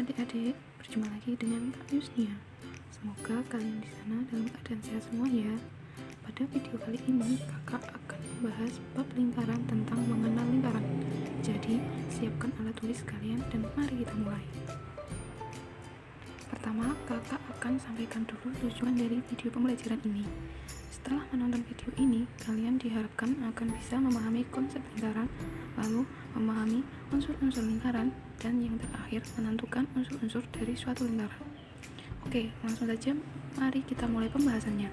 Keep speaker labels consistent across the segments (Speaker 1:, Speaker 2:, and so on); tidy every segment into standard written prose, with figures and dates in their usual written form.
Speaker 1: adik-adik, berjumpa lagi dengan Kak Yusnia. Semoga kalian di sana dalam keadaan sehat semua ya. Pada video kali ini, kakak akan membahas bab lingkaran tentang mengenal lingkaran. Jadi, siapkan alat tulis kalian dan mari kita mulai. Pertama, kakak akan sampaikan dulu tujuan dari video pembelajaran ini. Setelah menonton video ini, kalian diharapkan akan bisa memahami konsep lingkaran, lalu memahami unsur-unsur lingkaran, dan yang terakhir menentukan unsur-unsur dari suatu lingkaran. Oke, langsung saja mari kita mulai pembahasannya.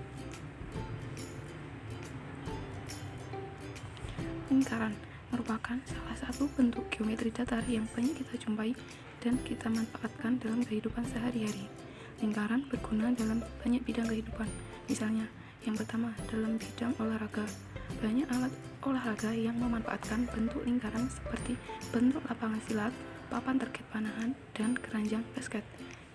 Speaker 1: Lingkaran merupakan salah satu bentuk geometri datar yang banyak kita jumpai dan kita manfaatkan dalam kehidupan sehari-hari. Lingkaran berguna dalam banyak bidang kehidupan. Misalnya, yang pertama dalam bidang olahraga. Banyak alat olahraga yang memanfaatkan bentuk lingkaran seperti bentuk lapangan silat, papan target panahan, dan keranjang basket.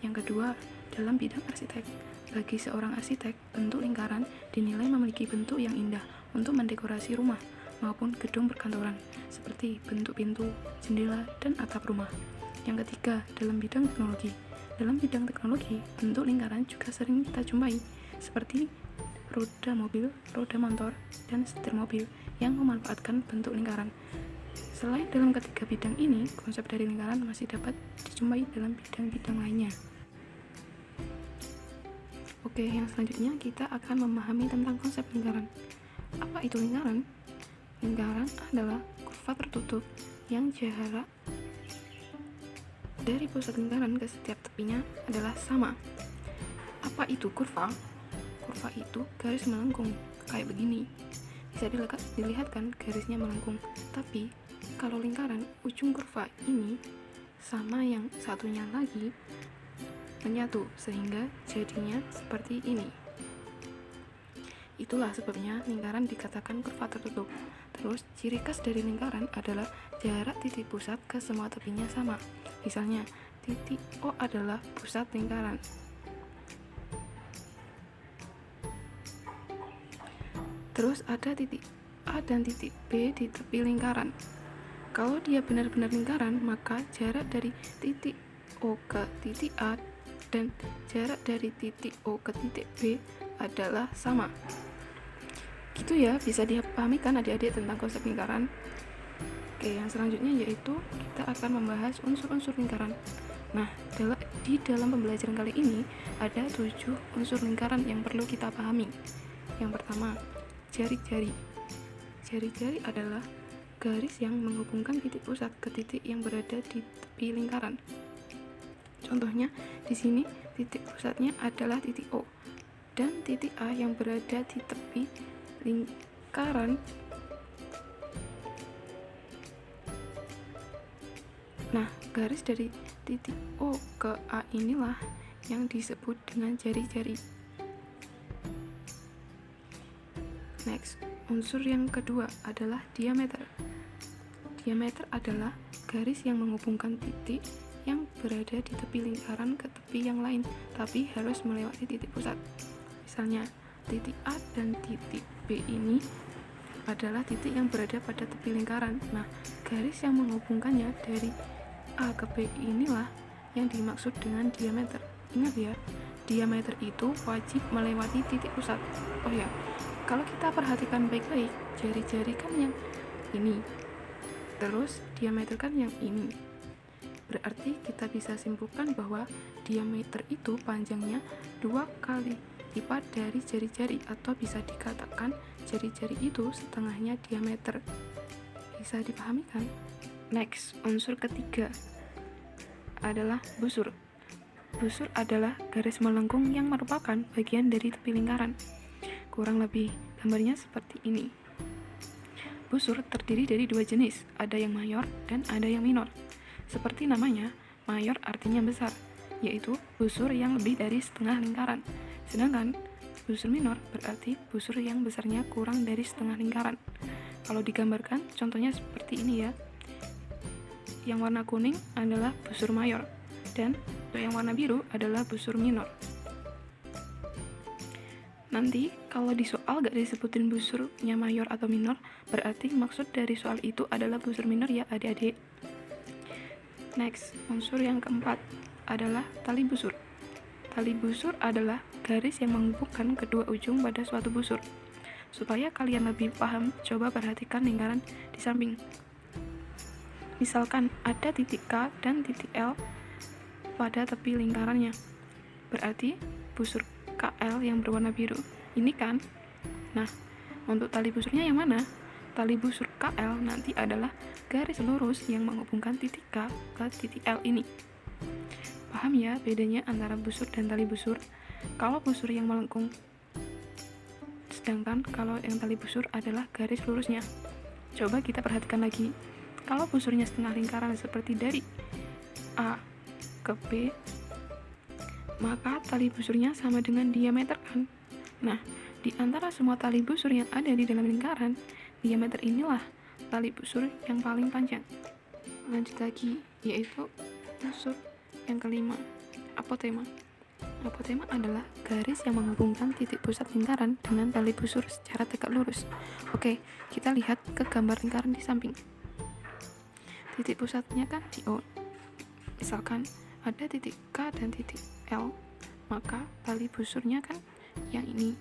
Speaker 1: Yang kedua, dalam bidang arsitek. Bagi seorang arsitek, bentuk lingkaran dinilai memiliki bentuk yang indah untuk mendekorasi rumah maupun gedung perkantoran, seperti bentuk pintu, jendela, dan atap rumah. Yang ketiga, dalam bidang teknologi. Dalam bidang teknologi, bentuk lingkaran juga sering kita jumpai, seperti roda mobil, roda motor, dan setir mobil yang memanfaatkan bentuk lingkaran. Selain dalam ketiga bidang ini, konsep dari lingkaran masih dapat dijumpai dalam bidang-bidang lainnya. Oke, yang selanjutnya kita akan memahami tentang konsep lingkaran. Apa itu lingkaran? Lingkaran adalah kurva tertutup yang jarak dari pusat lingkaran ke setiap tepinya adalah sama. Apa itu kurva? Kurva itu garis melengkung, kayak begini. Bisa dilihat kan garisnya melengkung. Tapi kalau lingkaran, ujung kurva ini sama yang satunya lagi menyatu, sehingga jadinya seperti ini. Itulah sebabnya lingkaran dikatakan kurva tertutup. Terus, ciri khas dari lingkaran adalah jarak titik pusat ke semua tepinya sama. Misalnya, titik O adalah pusat lingkaran. Terus ada titik A dan titik B di tepi lingkaran. Kalau dia benar-benar lingkaran, maka jarak dari titik O ke titik A dan jarak dari titik O ke titik B adalah sama. Gitu ya, bisa dipahami kan adik-adik tentang konsep lingkaran? Oke, yang selanjutnya yaitu kita akan membahas unsur-unsur lingkaran. Nah, di dalam pembelajaran kali ini ada 7 unsur lingkaran yang perlu kita pahami. Yang pertama, jari-jari. Jari-jari adalah garis yang menghubungkan titik pusat ke titik yang berada di tepi lingkaran. Contohnya, di sini titik pusatnya adalah titik O dan titik A yang berada di tepi lingkaran. Nah, garis dari titik O ke A inilah yang disebut dengan jari-jari. Next, unsur yang kedua adalah diameter. Diameter adalah garis yang menghubungkan titik yang berada di tepi lingkaran ke tepi yang lain, tapi harus melewati titik pusat. Misalnya, titik A dan titik B ini adalah titik yang berada pada tepi lingkaran. Nah, garis yang menghubungkannya dari A ke B inilah yang dimaksud dengan diameter. Ingat ya, diameter itu wajib melewati titik pusat. Oh ya, kalau kita perhatikan baik-baik, jari-jari kan yang ini, terus diameter kan yang ini. Berarti kita bisa simpulkan bahwa diameter itu panjangnya 2 kali lipat dari jari-jari, atau bisa dikatakan jari-jari itu setengahnya diameter. Bisa dipahami kan? Next, unsur ketiga adalah busur. Busur adalah garis melengkung yang merupakan bagian dari tepi lingkaran. Kurang lebih gambarnya seperti ini. Busur terdiri dari 2 jenis, ada yang mayor dan ada yang minor. Seperti namanya, mayor artinya besar, yaitu busur yang lebih dari setengah lingkaran. Sedangkan busur minor berarti busur yang besarnya kurang dari setengah lingkaran. Kalau digambarkan, contohnya seperti ini ya. Yang warna kuning adalah busur mayor, dan yang warna biru adalah busur minor. Nanti kalau di soal gak disebutin busurnya mayor atau minor, berarti maksud dari soal itu adalah busur minor ya adik-adik. Next, unsur yang keempat adalah tali busur. Tali busur adalah garis yang menghubungkan kedua ujung pada suatu busur. Supaya kalian lebih paham, coba perhatikan lingkaran di samping. Misalkan ada titik K dan titik L pada tepi lingkarannya. Berarti busur KL yang berwarna biru. Ini kan? Nah, untuk tali busurnya yang mana? Tali busur KL nanti adalah garis lurus yang menghubungkan titik K ke titik L ini. Paham ya bedanya antara busur dan tali busur? Kalau busur yang melengkung, sedangkan kalau yang tali busur adalah garis lurusnya. Coba kita perhatikan lagi. Kalau busurnya setengah lingkaran seperti dari A ke B, maka tali busurnya sama dengan diameter kan? Nah, di antara semua tali busur yang ada di dalam lingkaran, diameter inilah tali busur yang paling panjang. Lanjut lagi, yaitu busur yang kelima, apotema. Apotema adalah garis yang menghubungkan titik pusat lingkaran dengan tali busur secara tegak lurus. Oke, kita lihat ke gambar lingkaran di samping. Titik pusatnya kan di O. Misalkan ada titik K dan titik L, maka tali busurnya kan yang ini.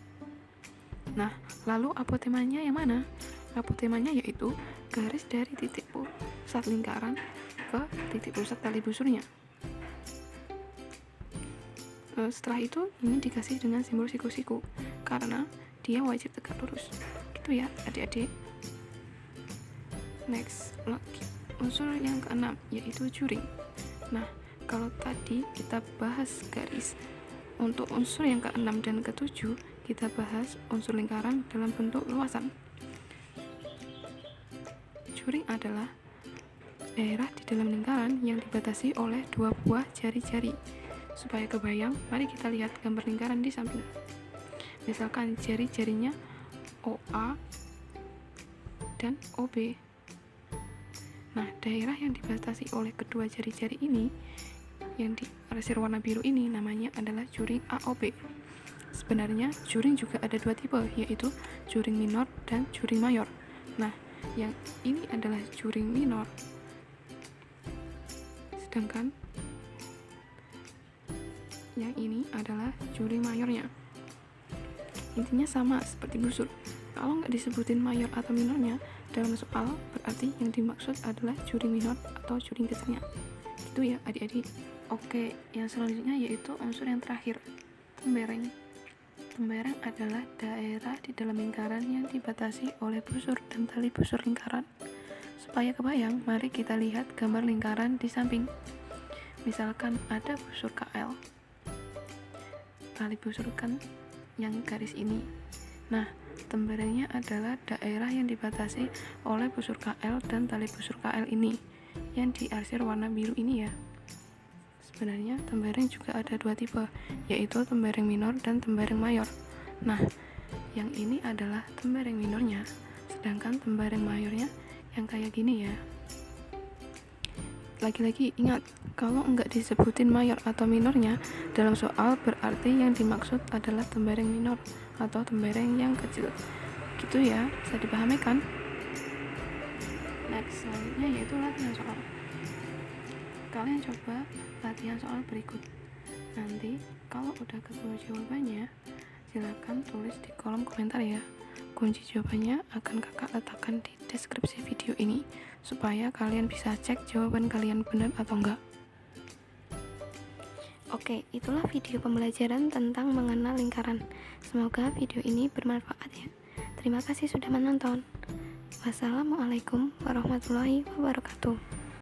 Speaker 1: Nah, lalu apotemanya yang mana? Apotemanya yaitu garis dari titik pusat lingkaran ke titik pusat tali busurnya. Setelah itu, ini dikasih dengan simbol siku-siku karena dia wajib tegak lurus. Gitu ya, adik-adik. Next, unsur yang keenam yaitu juring. Nah, kalau tadi kita bahas garis, untuk unsur yang keenam dan ketujuh kita bahas unsur lingkaran dalam bentuk luasan. Juring adalah daerah di dalam lingkaran yang dibatasi oleh dua buah jari-jari. Supaya kebayang, mari kita lihat gambar lingkaran di samping. Misalkan jari-jarinya OA dan OB. Nah, daerah yang dibatasi oleh kedua jari-jari ini yang diarsir warna biru ini namanya adalah juring AOB. Sebenarnya juring juga ada dua tipe, yaitu juring minor dan juring mayor. Nah, yang ini adalah juring minor, sedangkan yang ini adalah juring mayornya. Intinya sama seperti busur. Kalau nggak disebutin mayor atau minornya dalam soal, berarti yang dimaksud adalah juring minor atau juring kecilnya. Gitu ya adik-adik. Oke, yang selanjutnya yaitu unsur yang terakhir, tembereng. Tembereng adalah daerah di dalam lingkaran yang dibatasi oleh busur dan tali busur lingkaran. Supaya kebayang, mari kita lihat gambar lingkaran di samping. Misalkan ada busur KL, tali busur kan yang garis ini. Nah, temberengnya adalah daerah yang dibatasi oleh busur KL dan tali busur KL ini yang diarsir warna biru ini ya. Sebenarnya tembereng juga ada dua tipe, yaitu tembereng minor dan tembereng mayor. Nah, yang ini adalah tembereng minornya, sedangkan tembereng mayornya yang kayak gini ya. Lagi-lagi ingat, kalau enggak disebutin mayor atau minornya dalam soal, berarti yang dimaksud adalah tembereng minor atau tembereng yang kecil. Gitu ya, bisa dipahami kan? Next, selanjutnya yaitu latihan soal. Kalian coba latihan soal berikut. Nanti kalau udah ketemu jawabannya, silakan tulis di kolom komentar ya. Kunci jawabannya akan kakak letakkan di deskripsi video ini supaya kalian bisa cek jawaban kalian benar atau enggak.
Speaker 2: Oke, itulah video pembelajaran tentang mengenal lingkaran. Semoga video ini bermanfaat ya. Terima kasih sudah menonton. Wassalamualaikum warahmatullahi wabarakatuh.